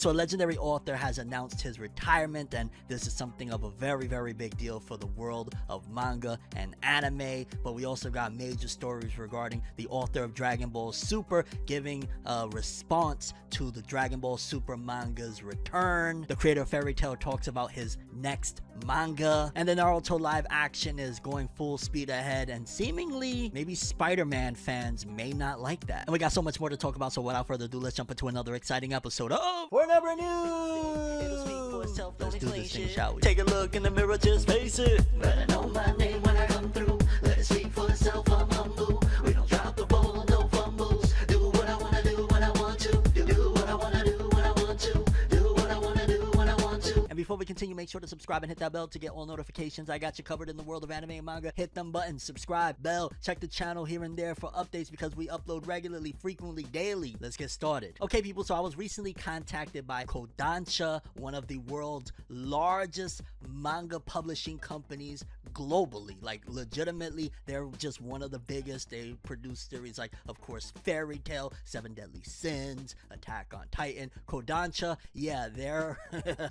So a legendary author has announced his retirement, and this is something of a very big deal for the world of manga and anime. But we also got major stories regarding the author of Dragon Ball Super giving a response to the Dragon Ball Super manga's return. The creator of Fairy Tail talks about his next manga, and the Naruto live action is going full speed ahead, and seemingly maybe Spider-Man fans may not like that. And we got so much more to talk about, so without further ado, let's jump into another exciting episode of Forever News. Let's do this thing, shall we? Take a look in the mirror, just face it. Better know my name when I come through. Let it speak for itself, I'm humble. We don't drop the ball, no fumbles. Do what I wanna do when I want to. Do what I wanna do when I want to. Do what I wanna do when I want to. And before we continue, make sure to subscribe and hit that bell to get all notifications. I got you covered in the world of anime and manga. Hit them buttons, subscribe, bell, check the channel here and there for updates because we upload regularly, frequently, daily. Let's get started. Okay, people, so I was recently contacted by Kodansha, one of the world's largest manga publishing companies globally. Like, legitimately, they're just one of the biggest. They produce series like, of course, Fairy Tail, Seven Deadly Sins, Attack on Titan. Kodansha, yeah, they're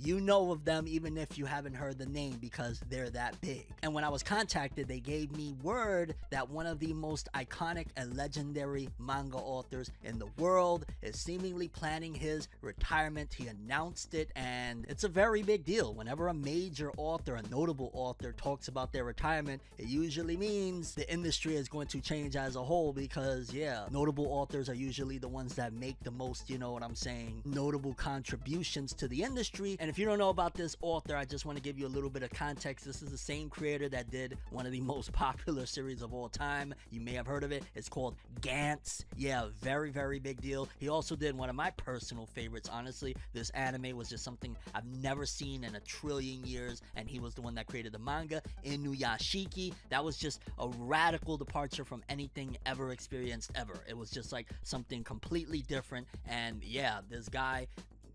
you know of them even if you haven't heard the name because they're that big. And when I was contacted, they gave me word that one of the most iconic and legendary manga authors in the world is seemingly planning his retirement. He announced it, and it's a very big deal. Whenever a major author, a notable author, talks about their retirement, it usually means the industry is going to change as a whole because, yeah, notable authors are usually the ones that make the most, you know what I'm saying, notable contributions to the industry. And if you don't know about this author, I just want to give you a little bit of context. This is the same creator that did one of the most popular series of all time. You may have heard of it. It's called Gantz. Yeah, very big deal. He also did one of my personal favorites, honestly. This anime was just something I've never seen in a trillion years, and he was the one that created the manga, Inuyashiki. That was just a radical departure from anything ever experienced ever. It was just like something completely different, and yeah, this guy,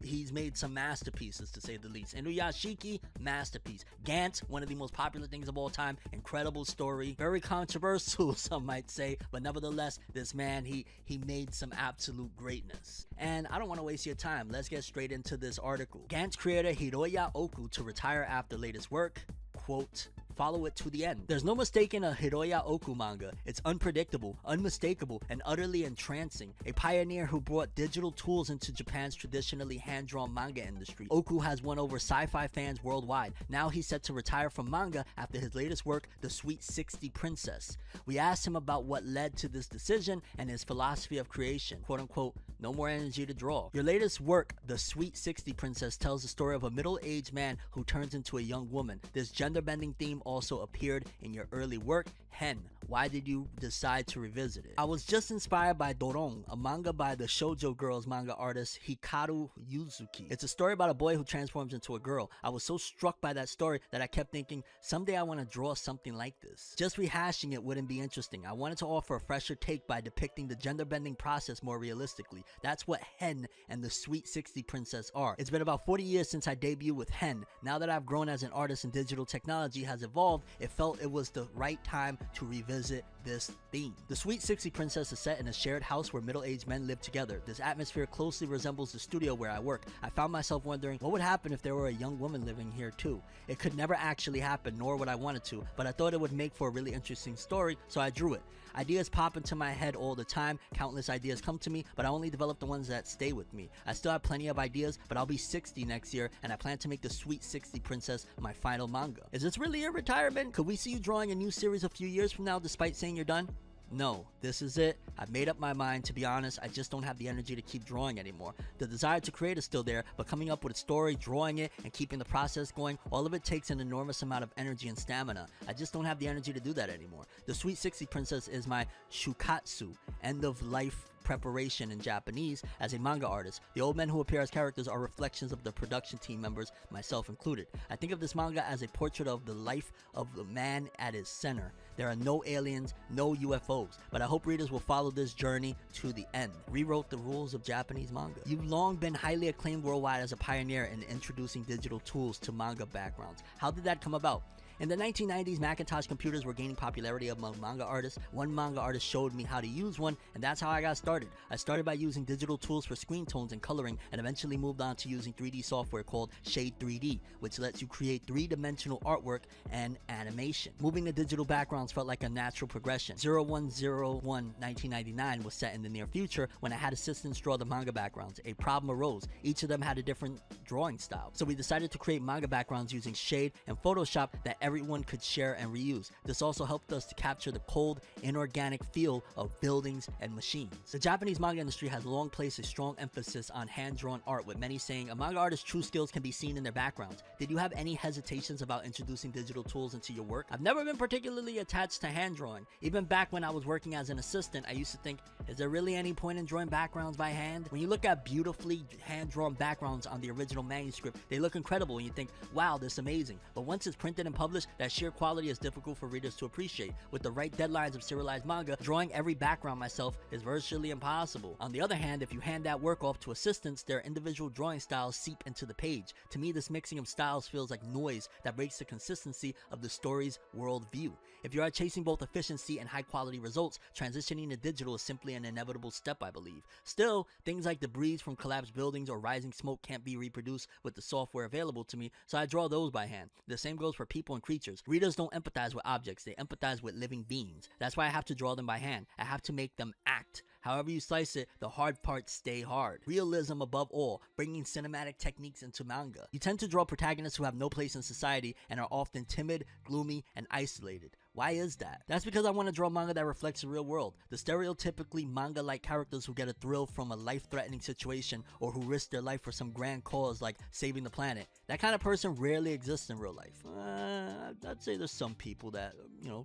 he's made some masterpieces, to say the least. Inuyashiki, masterpiece. Gantz, one of the most popular things of all time. Incredible story. Very controversial, some might say. But nevertheless, this man, he made some absolute greatness. And I don't want to waste your time. Let's get straight into this article. Gantz creator Hiroya Oku to retire after latest work. Quote, follow it to the end. There's no mistaking a Hiroya Oku manga. It's unpredictable, unmistakable, and utterly entrancing. A pioneer who brought digital tools into Japan's traditionally hand-drawn manga industry, Oku has won over sci-fi fans worldwide. Now he's set to retire from manga after his latest work, The Sweet 60 Princess. We asked him about what led to this decision and his philosophy of creation. Quote unquote, no more energy to draw. Your latest work, The Sweet 60 Princess, tells the story of a middle-aged man who turns into a young woman. This gender-bending theme also appeared in your early work, Hen. Why did you decide to revisit it? I was just inspired by Doron, a manga by the shoujo girls manga artist Hikaru Yuzuki. It's a story about a boy who transforms into a girl. I was so struck by that story that I kept thinking, someday I want to draw something like this. Just rehashing it wouldn't be interesting. I wanted to offer a fresher take by depicting the gender-bending process more realistically. That's what Hen and the Sweet 60 Princess are. It's been about 40 years since I debuted with Hen. Now that I've grown as an artist and digital technology has evolved, it felt it was the right time to revisit this theme. The Sweet 60 Princess is set in a shared house where middle-aged men live together. This atmosphere closely resembles the studio where I work. I found myself wondering what would happen if there were a young woman living here too. It could never actually happen, nor would I want it to, but I thought it would make for a really interesting story, so I drew it. Ideas pop into my head all the time. Countless ideas come to me, but I only develop the ones that stay with me. I still have plenty of ideas, but I'll be 60 next year, and I plan to make the Sweet 60 Princess my final manga. Is this really a retirement? Could we see you drawing a new series a few years from now despite saying you're done? No, this is it. I've made up my mind. To be honest, I just don't have the energy to keep drawing anymore. The desire to create is still there, but coming up with a story, drawing it, and keeping the process going, all of it takes an enormous amount of energy and stamina. I just don't have the energy to do that anymore. The Sweet 60 Princess is my shukatsu, end of life preparation in Japanese, as a manga artist. The old men who appear as characters are reflections of the production team members, myself included. I think of this manga as a portrait of the life of the man at its center. There are no aliens, no UFOs, but I hope readers will follow this journey to the end. Rewrote the rules of Japanese manga. You've long been highly acclaimed worldwide as a pioneer in introducing digital tools to manga backgrounds. How did that come about? In the 1990s, Macintosh computers were gaining popularity among manga artists. One manga artist showed me how to use one, and that's how I got started. I started by using digital tools for screen tones and coloring, and eventually moved on to using 3D software called Shade 3D, which lets you create three-dimensional artwork and animation. Moving to digital backgrounds felt like a natural progression. 01/01/1999 was set in the near future when I had assistants draw the manga backgrounds. A problem arose. Each of them had a different drawing style, so we decided to create manga backgrounds using Shade and Photoshop that everyone could share and reuse. This also helped us to capture the cold, inorganic feel of buildings and machines. The Japanese manga industry has long placed a strong emphasis on hand-drawn art, with many saying a manga artist's true skills can be seen in their backgrounds. Did you have any hesitations about introducing digital tools into your work? I've never been particularly attached to hand drawing. Even back when I was working as an assistant, I used to think, is there really any point in drawing backgrounds by hand? When you look at beautifully hand-drawn backgrounds on the original manuscript, they look incredible and you think, wow, this is amazing. But once it's printed and published, that sheer quality is difficult for readers to appreciate. With the right deadlines of serialized manga, drawing every background myself is virtually impossible. On the other hand, if you hand that work off to assistants, their individual drawing styles seep into the page. To me, this mixing of styles feels like noise that breaks the consistency of the story's world view. If you are chasing both efficiency and high quality results, transitioning to digital is simply an inevitable step, I believe. Still, things like debris from collapsed buildings or rising smoke can't be reproduced with the software available to me, so I draw those by hand. The same goes for people and creatures. Readers don't empathize with objects, they empathize with living beings. That's why I have to draw them by hand. I have to make them act. However you slice it, the hard parts stay hard. Realism above all, bringing cinematic techniques into manga. You tend to draw protagonists who have no place in society and are often timid, gloomy, and isolated. Why is that? That's because I want to draw manga that reflects the real world. The stereotypically manga-like characters who get a thrill from a life-threatening situation or who risk their life for some grand cause like saving the planet. That kind of person rarely exists in real life. I'd say there's some people that,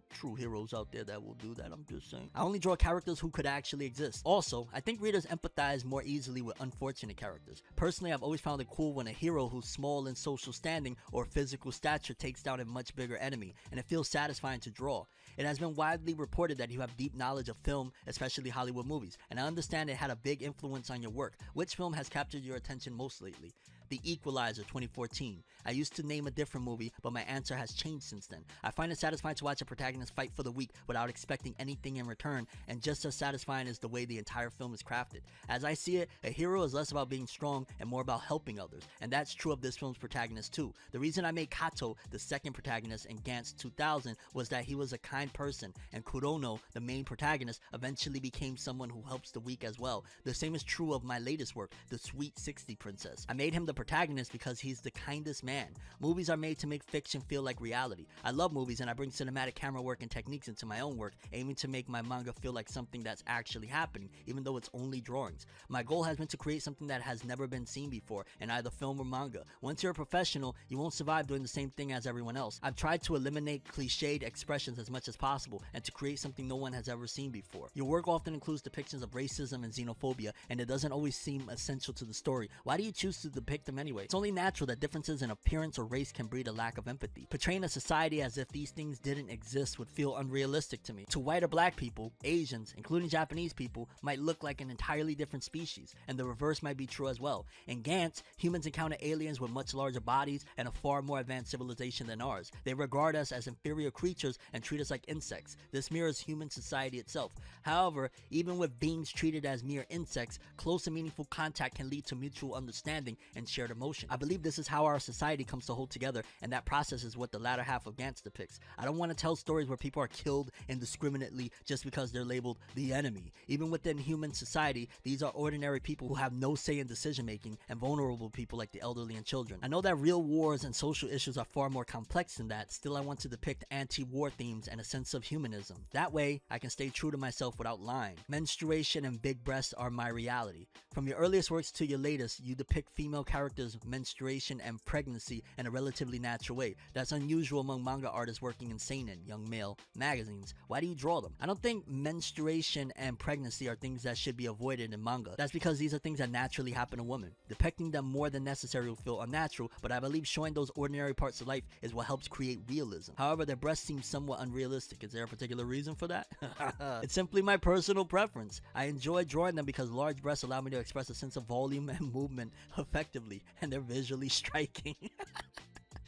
true heroes out there that will do that, I'm just saying. I only draw characters who could actually exist. Also, I think readers empathize more easily with unfortunate characters. Personally, I've always found it cool when a hero who's small in social standing or physical stature takes down a much bigger enemy, and it feels satisfying to draw. It has been widely reported that you have deep knowledge of film, especially Hollywood movies, and I understand it had a big influence on your work. Which film has captured your attention most lately? The Equalizer 2014. I used to name a different movie, but my answer has changed since then. I find it satisfying to watch a protagonist fight for the weak without expecting anything in return, and just as satisfying is the way the entire film is crafted. As I see it, a hero is less about being strong and more about helping others, and that's true of this film's protagonist too. The reason I made Kato the second protagonist in Gantz 2000 was that he was a kind person, and Kurono, the main protagonist, eventually became someone who helps the weak as well. The same is true of my latest work, The Sweet 60 Princess. I made him the protagonist because he's the kindest man. Movies are made to make fiction feel like reality. I love movies and I bring cinematic camera work and techniques into my own work, aiming to make my manga feel like something that's actually happening, even though it's only drawings. My goal has been to create something that has never been seen before in either film or manga. Once you're a professional, you won't survive doing the same thing as everyone else. I've tried to eliminate cliched expressions as much as possible and to create something no one has ever seen before. Your work often includes depictions of racism and xenophobia, and it doesn't always seem essential to the story. Why do you choose to depict them anyway? It's only natural that differences in appearance or race can breed a lack of empathy. Portraying a society as if these things didn't exist would feel unrealistic to me. To white or black people, Asians, including Japanese people, might look like an entirely different species, and the reverse might be true as well. In Gantz, humans encounter aliens with much larger bodies and a far more advanced civilization than ours. They regard us as inferior creatures and treat us like insects. This mirrors human society itself. However, even with beings treated as mere insects, close and meaningful contact can lead to mutual understanding and shared emotion. I believe this is how our society comes to hold together, and that process is what the latter half of Gantz depicts. I don't want to tell stories where people are killed indiscriminately just because they're labeled the enemy. Even within human society, these are ordinary people who have no say in decision making, and vulnerable people like the elderly and children. I know that real wars and social issues are far more complex than that. Still, I want to depict anti-war themes and a sense of humanism. That way, I can stay true to myself without lying. Menstruation and big breasts are my reality. From your earliest works to your latest, you depict female characters' menstruation and pregnancy in a relatively natural way. That's unusual among manga artists working in seinen, young male, magazines. Why do you draw them? I don't think menstruation and pregnancy are things that should be avoided in manga. That's because these are things that naturally happen to women. Depicting them more than necessary will feel unnatural, but I believe showing those ordinary parts of life is what helps create realism. However, their breasts seem somewhat unrealistic. Is there a particular reason for that? It's simply my personal preference. I enjoy drawing them because large breasts allow me to express a sense of volume and movement effectively, and they're visually striking.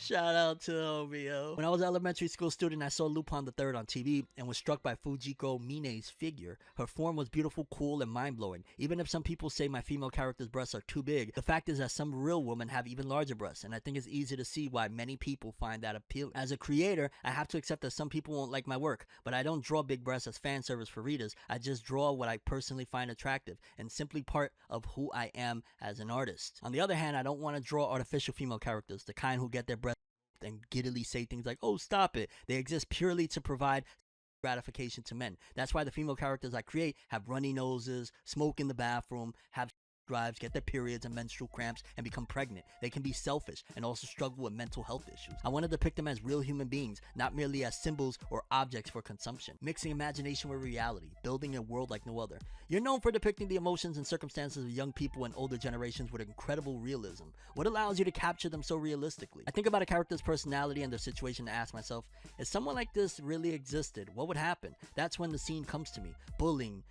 Shout out to homie, yo. When I was an elementary school student, I saw Lupin the Third on TV and was struck by Fujiko Mine's figure. Her form was beautiful, cool, and mind-blowing. Even if some people say my female character's breasts are too big, the fact is that some real women have even larger breasts, and I think it's easy to see why many people find that appealing. As a creator, I have to accept that some people won't like my work, but I don't draw big breasts as fan service for readers. I just draw what I personally find attractive, and simply part of who I am as an artist. On the other hand, I don't want to draw artificial female characters, the kind who get their breasts and giddily say things like, oh, stop it. They exist purely to provide gratification to men. That's why the female characters I create have runny noses, smoke in the bathroom, have drives, get their periods and menstrual cramps, and become pregnant. They can be selfish and also struggle with mental health issues. I want to depict them as real human beings, not merely as symbols or objects for consumption. Mixing imagination with reality, building a world like no other. You're known for depicting the emotions and circumstances of young people and older generations with incredible realism. What allows you to capture them so realistically? I think about a character's personality and their situation and ask myself, if someone like this really existed, what would happen? That's when the scene comes to me. Bullying,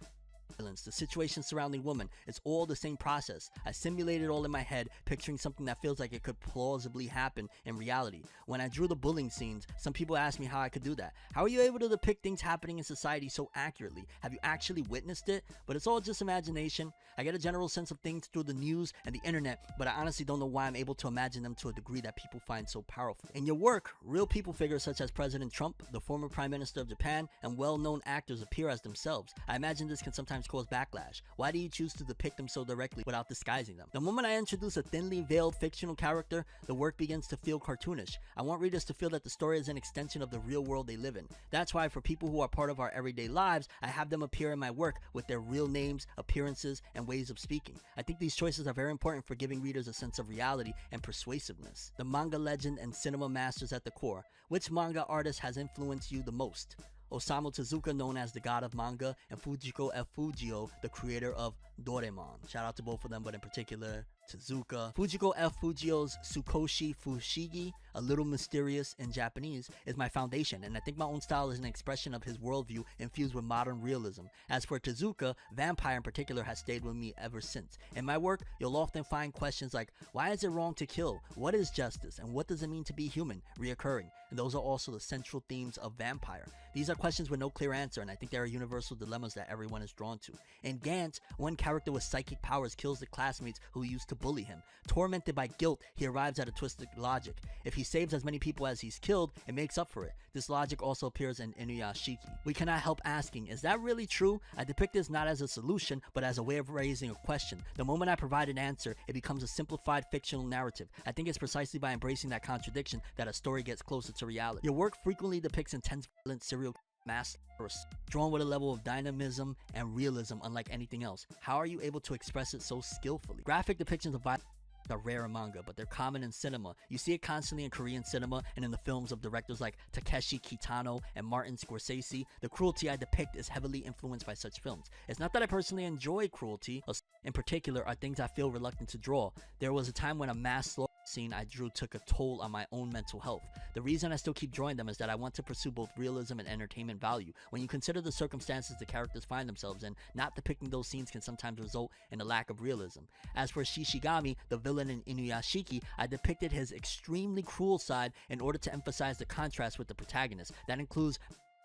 the situation surrounding women, it's all the same process. I simulate it all in my head, picturing something that feels like it could plausibly happen in reality. When I drew the bullying scenes, some people asked me how I could do that. How are you able to depict things happening in society so accurately? Have you actually witnessed it? But it's all just imagination. I get a general sense of things through the news and the internet, but I honestly don't know why I'm able to imagine them to a degree that people find so powerful. In your work, real people figures such as President Trump, the former Prime Minister of Japan, and well-known actors appear as themselves. I imagine this can sometimes cause backlash. Why do you choose to depict them so directly without disguising them? The moment I introduce a thinly veiled fictional character, the work begins to feel cartoonish. I want readers to feel that the story is an extension of the real world they live in. That's why for people who are part of our everyday lives, I have them appear in my work with their real names, appearances, and ways of speaking. I think these choices are very important for giving readers a sense of reality and persuasiveness. The manga legend and cinema masters at the core. Which manga artist has influenced you the most? Osamu Tezuka, known as the god of manga, and Fujiko F. Fujio, the creator of Doraemon. Shout out to both of them, but in particular, Tezuka. Fujiko F. Fujio's Tsukoshi Fushigi, a little mysterious in Japanese, is my foundation, and I think my own style is an expression of his worldview infused with modern realism. As for Tezuka, vampire in particular has stayed with me ever since. In my work, you'll often find questions like, why is it wrong to kill? What is justice? And what does it mean to be human? Reoccurring. And those are also the central themes of Vampire. These are questions with no clear answer, and I think there are universal dilemmas that everyone is drawn to. In Gantz, one character with psychic powers kills the classmates who used to bully him. Tormented by guilt, he arrives at a twisted logic. If he saves as many people as he's killed, it makes up for it. This logic also appears in Inuyashiki. We cannot help asking, is that really true? I depict this not as a solution, but as a way of raising a question. The moment I provide an answer, it becomes a simplified fictional narrative. I think it's precisely by embracing that contradiction that a story gets closer to reality. Your work frequently depicts intense, violent serial massacres, drawn with a level of dynamism and realism unlike anything else. How are you able to express it so skillfully? Graphic depictions of violence are rare in manga, but they're common in cinema. You see it constantly in Korean cinema and in the films of directors like Takeshi Kitano and Martin Scorsese. The cruelty I depict is heavily influenced by such films. It's not that I personally enjoy cruelty, in particular are things I feel reluctant to draw. There was a time when a mass slaughter scene I drew took a toll on my own mental health. The reason I still keep drawing them is that I want to pursue both realism and entertainment value. When you consider the circumstances the characters find themselves in, not depicting those scenes can sometimes result in a lack of realism. As for Shishigami, the villain in Inuyashiki, I depicted his extremely cruel side in order to emphasize the contrast with the protagonist. That includes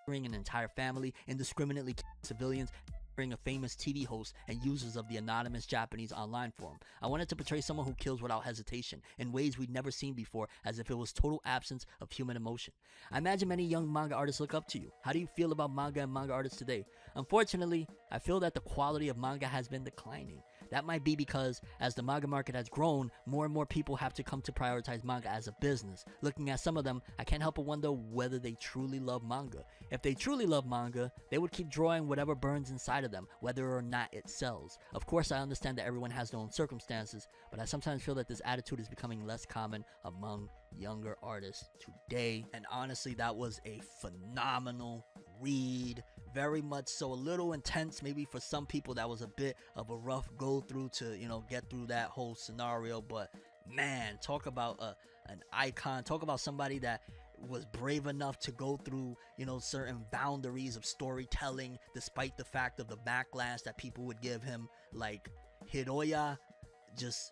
murdering an entire family, indiscriminately killing civilians, a famous TV host, and users of the anonymous Japanese online forum. I wanted to portray someone who kills without hesitation, in ways we'd never seen before, as if it was total absence of human emotion. I imagine many young manga artists look up to you. How do you feel about manga and manga artists today? Unfortunately, I feel that the quality of manga has been declining. That might be because, as the manga market has grown, more and more people have to come to prioritize manga as a business. Looking at some of them, I can't help but wonder whether they truly love manga. If they truly love manga, they would keep drawing whatever burns inside of them, whether or not it sells. Of course, I understand that everyone has their own circumstances, but I sometimes feel that this attitude is becoming less common among younger artists today. And honestly, that was a phenomenal read. Very much so, a little intense maybe for some people. That was a bit of a rough go through to, get through that whole scenario, but man, talk about an icon. Talk about somebody that was brave enough to go through, certain boundaries of storytelling despite the fact of the backlash that people would give him. Like Hiroya, just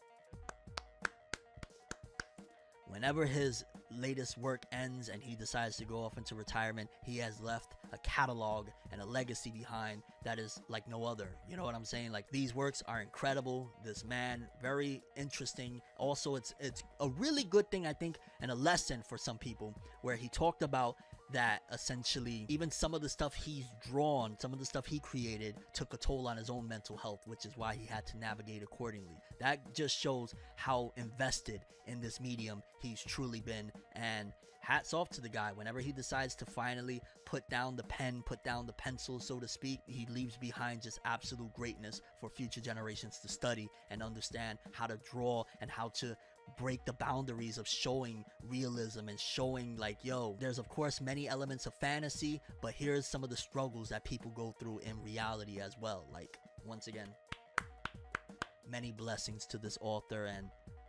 whenever his latest work ends and he decides to go off into retirement, he has left a catalog and a legacy behind that is like no other. You know what I'm saying? Like, these works are incredible. This man, very interesting. Also, it's a really good thing, I think, and a lesson for some people, where he talked about that essentially even some of the stuff he's drawn, some of the stuff he created, took a toll on his own mental health, which is why he had to navigate accordingly. That just shows how invested in this medium he's truly been, and hats off to the guy. Whenever he decides to finally put down the pen, put down the pencil, so to speak, he leaves behind just absolute greatness for future generations to study and understand how to draw and how to break the boundaries of showing realism and showing like, yo, there's of course many elements of fantasy, but here's some of the struggles that people go through in reality as well. Like, once again, many blessings to this author, and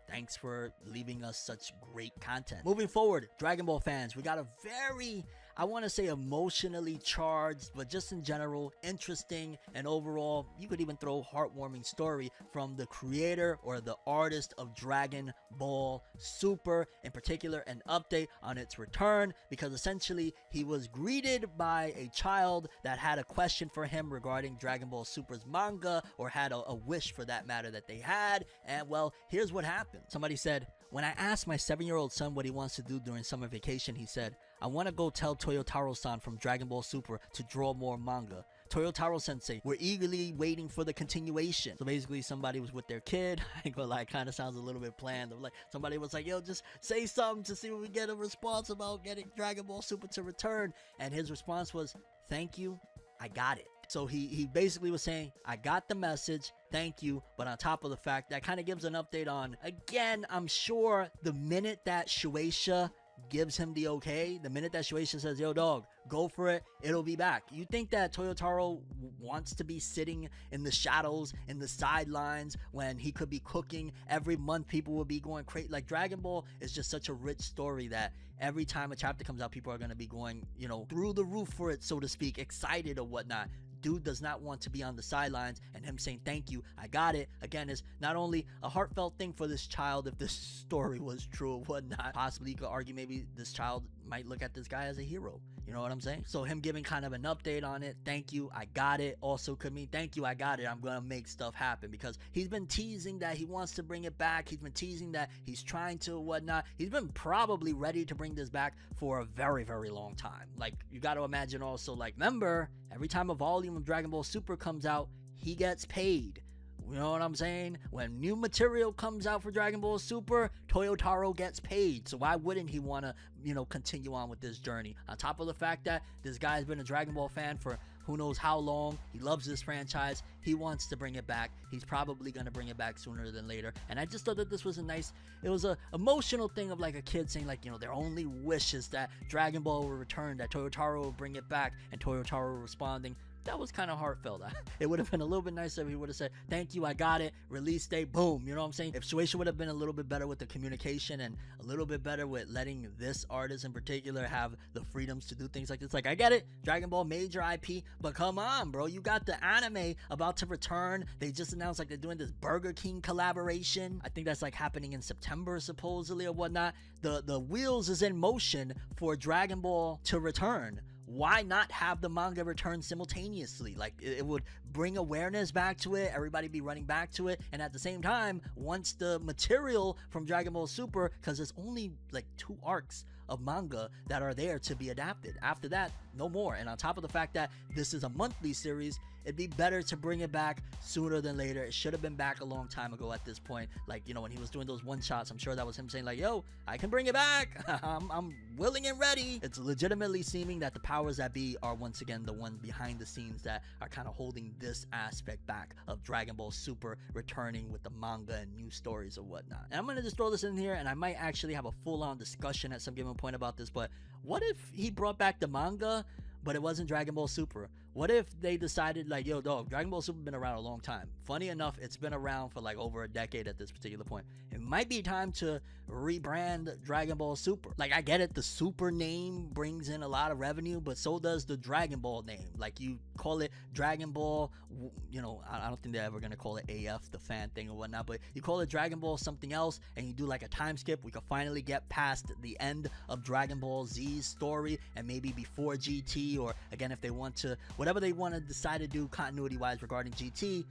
thanks for leaving us such great content. Moving forward, Dragon Ball fans, we got a very, I want to say, emotionally charged, but just in general, interesting and overall, you could even throw heartwarming story from the creator or the artist of Dragon Ball Super. In particular, an update on its return, because essentially he was greeted by a child that had a question for him regarding Dragon Ball Super's manga, or had a wish for that matter that they had. And well, here's what happened. Somebody said, when I asked my 7-year-old son what he wants to do during summer vacation, he said, I want to go tell Toyotaro-san from Dragon Ball Super to draw more manga. Toyotaro-sensei, we're eagerly waiting for the continuation. So basically, somebody was with their kid. I ain't gonna lie, kind of sounds a little bit planned. Like, somebody was like, yo, just say something to see if we get a response about getting Dragon Ball Super to return. And his response was, thank you, I got it. So he basically was saying, I got the message, thank you. But on top of the fact, that kind of gives an update on, again, I'm sure the minute that Shueisha gives him the okay, the minute that Shueisha says, yo dog, go for it, it'll be back. You think that Toyotaro wants to be sitting in the shadows, in the sidelines, when he could be cooking? Every month people will be going crazy. Like, Dragon Ball is just such a rich story that every time a chapter comes out, people are going to be going, you know, through the roof for it, so to speak, excited or whatnot. Dude does not want to be on the sidelines, and him saying thank you, I got it, again, is not only a heartfelt thing for this child, if this story was true or whatnot. Possibly you could argue maybe this child might look at this guy as a hero. You know what I'm saying? So him giving kind of an update on it, thank you, I got it, also could mean thank you, I got it, I'm gonna make stuff happen. Because he's been teasing that he wants to bring it back. He's been teasing that he's trying to whatnot. He's been probably ready to bring this back for a very, very long time. Like, you got to imagine also, like, remember, every time a volume of Dragon Ball Super comes out, he gets paid. You know what I'm saying? When new material comes out for Dragon Ball Super, Toyotaro gets paid. So why wouldn't he want to, you know, continue on with this journey? On top of the fact that this guy's been a Dragon Ball fan for who knows how long. He loves this franchise. He wants to bring it back. He's probably going to bring it back sooner than later. And I just thought that this was a nice, it was a emotional thing of like a kid saying, like, you know, their only wish is that Dragon Ball will return, that Toyotaro will bring it back, and Toyotaro responding. That was kind of heartfelt. It would have been a little bit nicer if he would have said, thank you, I got it, release date, boom. You know what I'm saying? If Shueisha would have been a little bit better with the communication and a little bit better with letting this artist in particular have the freedoms to do things like this. Like, I get it, Dragon Ball major IP, but come on, bro. You got the anime about to return. They just announced like they're doing this Burger King collaboration. I think that's like happening in September supposedly or whatnot. The wheels is in motion for Dragon Ball to return. Why not have the manga return simultaneously? Like, it would bring awareness back to it, everybody be running back to it, and at the same time, once the material from Dragon Ball Super, because there's only like 2 arcs of manga that are there to be adapted. After that, no more. And on top of the fact that this is a monthly series, it'd be better to bring it back sooner than later. It should have been back a long time ago at this point. Like, you know, when he was doing those one-shots, I'm sure that was him saying like, yo, I can bring it back. I'm willing and ready. It's legitimately seeming that the powers that be are once again the ones behind the scenes that are kind of holding this aspect back of Dragon Ball Super returning with the manga and new stories or whatnot. And I'm going to just throw this in here, and I might actually have a full-on discussion at some given point about this, but what if he brought back the manga, but it wasn't Dragon Ball Super? What if they decided like, yo dog, Dragon Ball Super been around a long time. Funny enough, it's been around for like over a decade at this particular point. It might be time to rebrand Dragon Ball Super. Like, I get it, the Super name brings in a lot of revenue, but so does the Dragon Ball name. Like, you call it Dragon Ball, I don't think they're ever gonna call it AF, the fan thing or whatnot, but you call it Dragon Ball something else, and you do like a time skip, we can finally get past the end of Dragon Ball Z's story, and maybe before GT, or again, if they want to, whatever they want to decide to do continuity wise regarding GT,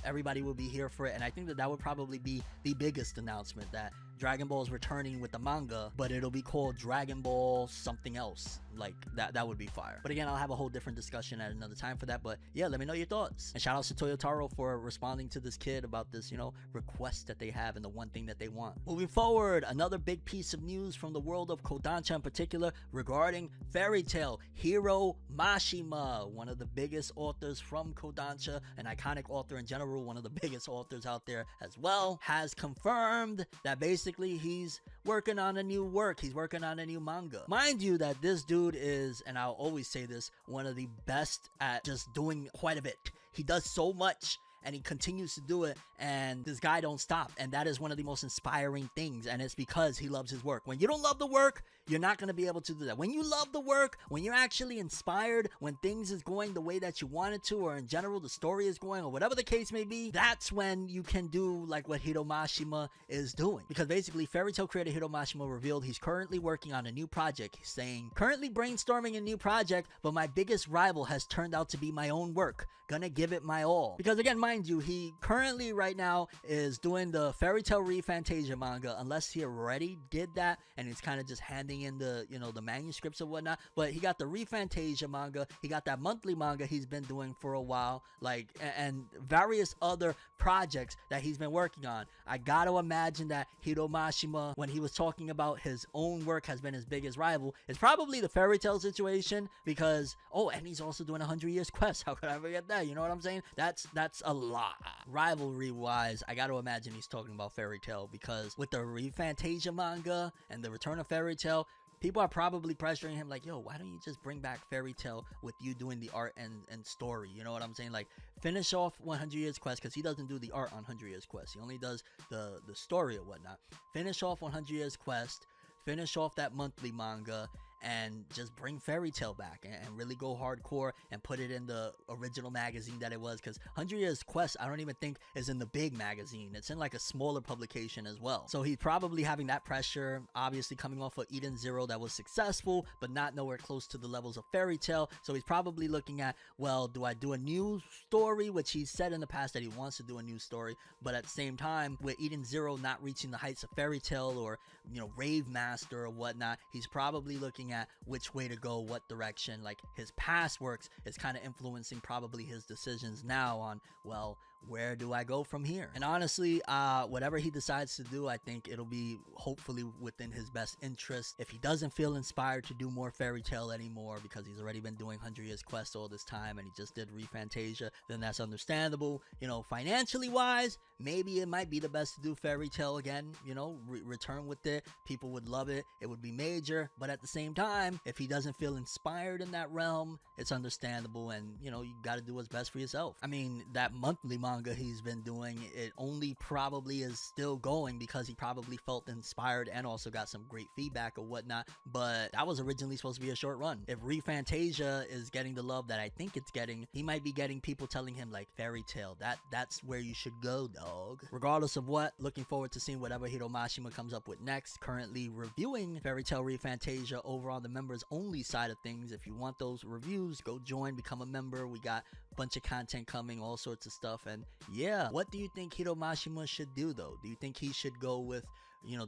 everybody will be here for it. And I think that would probably be the biggest announcement, that Dragon Ball is returning with the manga, but it'll be called Dragon Ball something else. Like, that would be fire. But again, I'll have a whole different discussion at another time for that. But yeah, let me know your thoughts. And shout out to Toyotaro for responding to this kid about this, request that they have and the one thing that they want. Moving forward, another big piece of news from the world of Kodansha in particular regarding Fairy Tail. Hiro Mashima, one of the biggest authors from Kodansha, an iconic author in general, one of the biggest authors out there as well, has confirmed that basically he's working on a new work. He's working on a new manga. Mind you that this dude is, and I'll always say this, one of the best at just doing quite a bit. He does so much and he continues to do it, and this guy don't stop, and that is one of the most inspiring things, and it's because he loves his work. When you don't love the work, you're not going to be able to do that. When you love the work, when you're actually inspired, when things is going the way that you want it to, or in general the story is going, or whatever the case may be, that's when you can do like what Hiro Mashima is doing. Because basically, Fairy Tail creator Hiro Mashima revealed he's currently working on a new project. He's saying, currently brainstorming a new project, but my biggest rival has turned out to be my own work. Gonna give it my all. Because again, mind you, he currently right now is doing the Fairy Tail Re-Fantasia manga, unless he already did that and he's kind of just handing in the the manuscripts and whatnot. But he got the Re-Fantasia manga, he got that monthly manga he's been doing for a while, like, and various other projects that he's been working on. I gotta imagine that Hiro Mashima, when he was talking about his own work has been his biggest rival, it's probably the Fairy Tail situation, because and he's also doing 100 Years Quest. How could I forget that? You know what I'm saying? That's a lot. Rivalry wise, I gotta imagine he's talking about Fairy Tail, because with the Re-Fantasia manga and the return of Fairy Tail, people are probably pressuring him like, yo, why don't you just bring back Fairy Tail with you doing the art and story? You know what I'm saying? Like, finish off 100 Years Quest, because he doesn't do the art on 100 Years Quest. He only does the story or whatnot. Finish off 100 Years Quest, finish off that monthly manga, and just bring Fairy Tail back and really go hardcore and put it in the original magazine that it was. Because 100 Years Quest, I don't even think is in the big magazine. It's in like a smaller publication as well. So he's probably having that pressure, obviously coming off of Eden Zero that was successful, but not nowhere close to the levels of Fairy Tail. So he's probably looking at, well, do I do a new story? Which he's said in the past that he wants to do a new story. But at the same time, with Eden Zero not reaching the heights of Fairy Tail or, Rave Master or whatnot, he's probably looking at which way to go, what direction. Like, his past works is kind of influencing probably his decisions now on, well, where do I go from here? And honestly, whatever he decides to do, I think it'll be hopefully within his best interest. If he doesn't feel inspired to do more Fairy Tail anymore, because he's already been doing 100 Years Quest all this time and he just did Re-Fantasia, then that's understandable. Financially wise, maybe it might be the best to do Fairy Tail again, return with it. People would love it. It would be major. But at the same time, if he doesn't feel inspired in that realm, it's understandable, and you got to do what's best for yourself. I mean, that monthly manga he's been doing, it only probably is still going because he probably felt inspired and also got some great feedback or whatnot, but that was originally supposed to be a short run. If Re-Fantasia is getting the love that I think it's getting, he might be getting people telling him like, Fairy Tail, that's where you should go, dog. Regardless of what, looking forward to seeing whatever Hiro Mashima comes up with next. Currently reviewing Fairy Tail Re-Fantasia over on the members only side of things. If you want those reviews, go join, become a member. We got a bunch of content coming, all sorts of stuff. And yeah, what do you think Hiro Mashima should do though? Do you think he should go with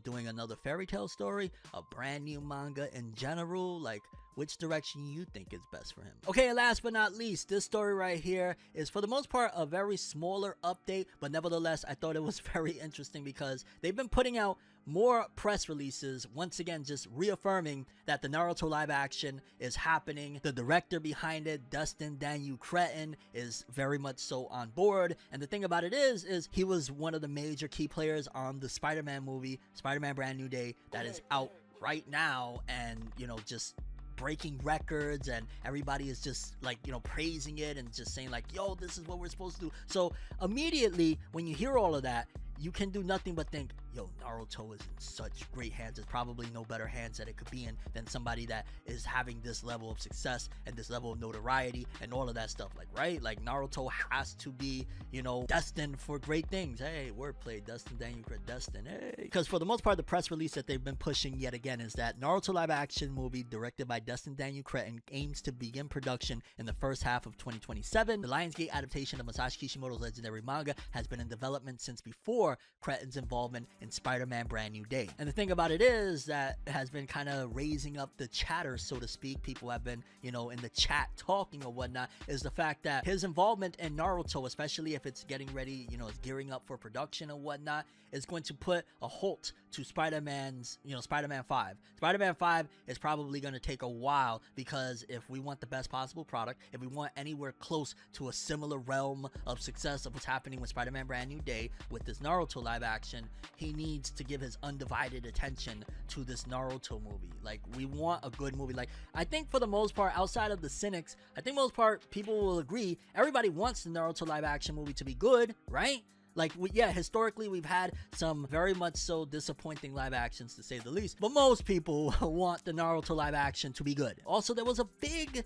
doing another Fairy Tail story, a brand new manga in general? Like, which direction you think is best for him? Okay, last but not least, this story right here is for the most part a very smaller update, but nevertheless I thought it was very interesting because they've been putting out more press releases, once again just reaffirming that the Naruto live action is happening. The director behind it, Dustin Daniel Cretton, is very much so on board, and the thing about it is he was one of the major key players on the Spider-Man movie, Spider-Man Brand New Day, that is out right now, and just breaking records, and everybody is just like praising it and just saying like, yo, this is what we're supposed to do. So immediately when you hear all of that, you can do nothing but think, yo, Naruto is in such great hands. It's probably no better hands that it could be in than somebody that is having this level of success and this level of notoriety and all of that stuff. Like, right? Like, Naruto has to be, you know, destined for great things. Hey, wordplay, destined, then you could destined. Hey. Because for the most part, the press release that they've been pushing yet again is that Naruto live action movie directed by Destin Daniel Cretton aims to begin production in the first half of 2027. The Lionsgate adaptation of Masashi Kishimoto's legendary manga has been in development since before Cretton's involvement in Spider-Man Brand New Day. And the thing about it is that it has been kind of raising up the chatter, so to speak. People have been, you know, in the chat talking or whatnot, is the fact that his involvement in Naruto, especially if it's getting ready, you know, it's gearing up for production and whatnot, is going to put a halt to Spider-Man's, you know, Spider-Man 5. Spider-Man 5 is probably going to take a while, because if we want the best possible product, if we want anywhere close to a similar realm of success of what's happening with Spider-Man Brand New Day with this Naruto live action, he needs to give his undivided attention to this Naruto movie. Like, we want a good movie. Like, I think for the most part, outside of the cynics, I think most part people will agree, everybody wants the Naruto live action movie to be good, right? Like, yeah, historically, we've had some very much so disappointing live actions, to say the least. But most people want the Naruto live action to be good. Also, there was a big,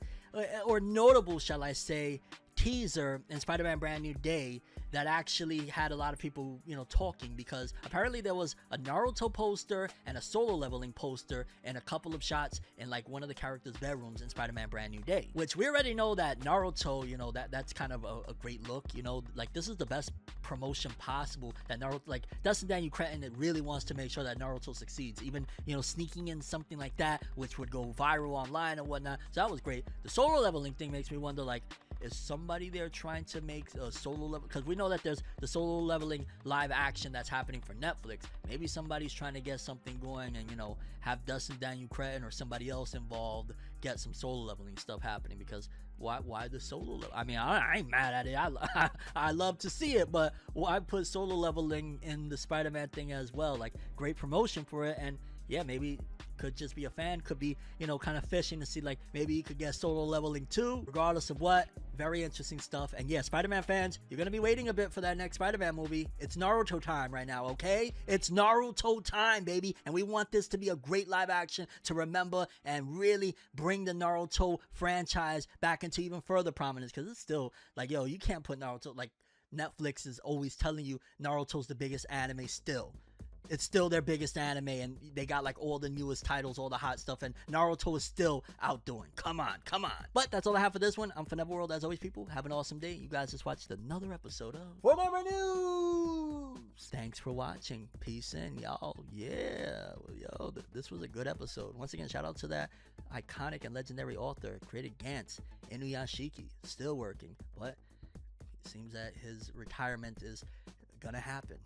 or notable, shall I say, teaser in Spider-Man Brand New Day that actually had a lot of people, you know, talking, because apparently there was a Naruto poster and a solo leveling poster and a couple of shots in like one of the characters' bedrooms in Spider-Man Brand New Day, which we already know that Naruto, you know, that's kind of a great look, you know, like this is the best promotion possible that Naruto, like Destin Daniel Cretton really wants to make sure that Naruto succeeds, even, you know, sneaking in something like that which would go viral online and whatnot. So that was great. The solo leveling thing makes me wonder, like, is somebody there trying to make a solo level? Because we know that there's the solo leveling live action that's happening for Netflix. Maybe somebody's trying to get something going and, you know, have Dustin Daniel Cretton or somebody else involved get some solo leveling stuff happening. Because why the solo level? I mean, I ain't mad at it. I love to see it, but why put solo leveling in the Spider-Man thing as well? Like, great promotion for it. And yeah, maybe could just be a fan, could be, you know, kind of fishing to see, like, maybe you could get solo leveling too. Regardless of what, very interesting stuff. And yeah, Spider-Man fans, you're gonna be waiting a bit for that next Spider-Man movie. It's Naruto time right now, okay? It's Naruto time, baby. And we want this to be a great live action to remember and really bring the Naruto franchise back into even further prominence, because it's still like, yo, you can't put Naruto, like, Netflix is always telling you Naruto's the biggest anime still. It's still their biggest anime, and they got like all the newest titles, all the hot stuff, and Naruto is still outdoing. Come on, come on. But that's all I have for this one. I'm ForneverWorld, as always, people. Have an awesome day. You guys just watched another episode of Fornever News. Thanks for watching. Peace in, y'all. Yeah, yo, this was a good episode. Once again, shout out to that iconic and legendary author, created Gantz, Inuyashiki. Still working, but it seems that his retirement is gonna happen.